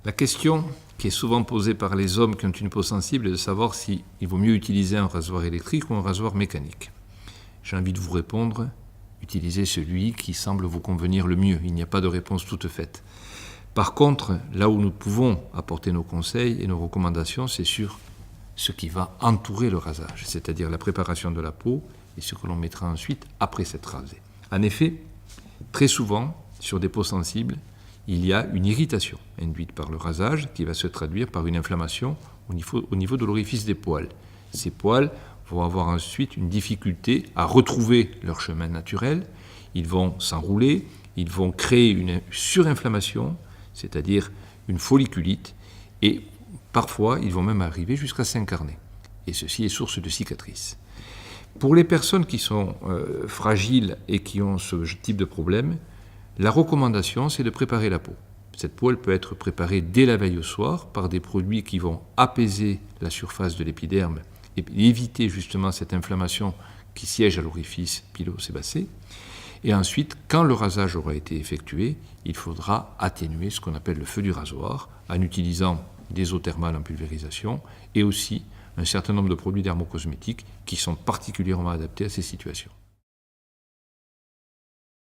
La question qui est souvent posée par les hommes qui ont une peau sensible est de savoir s'il vaut mieux utiliser un rasoir électrique ou un rasoir mécanique. J'ai envie de vous répondre, utilisez celui qui semble vous convenir le mieux. Il n'y a pas de réponse toute faite. Par contre, là où nous pouvons apporter nos conseils et nos recommandations, c'est sur ce qui va entourer le rasage, c'est-à-dire la préparation de la peau et ce que l'on mettra ensuite après s'être rasé. En effet, très souvent, sur des peaux sensibles, il y a une irritation induite par le rasage qui va se traduire par une inflammation au niveau de l'orifice des poils. Ces poils vont avoir ensuite une difficulté à retrouver leur chemin naturel, ils vont s'enrouler, ils vont créer une surinflammation, c'est-à-dire une folliculite, et parfois ils vont même arriver jusqu'à s'incarner. Et ceci est source de cicatrices. Pour les personnes qui sont fragiles et qui ont ce type de problème, la recommandation, c'est de préparer la peau. Cette peau, elle peut être préparée dès la veille au soir par des produits qui vont apaiser la surface de l'épiderme et éviter justement cette inflammation qui siège à l'orifice pilosébacé. Et ensuite, quand le rasage aura été effectué, il faudra atténuer ce qu'on appelle le feu du rasoir en utilisant des eaux thermales en pulvérisation et aussi un certain nombre de produits dermocosmétiques qui sont particulièrement adaptés à ces situations.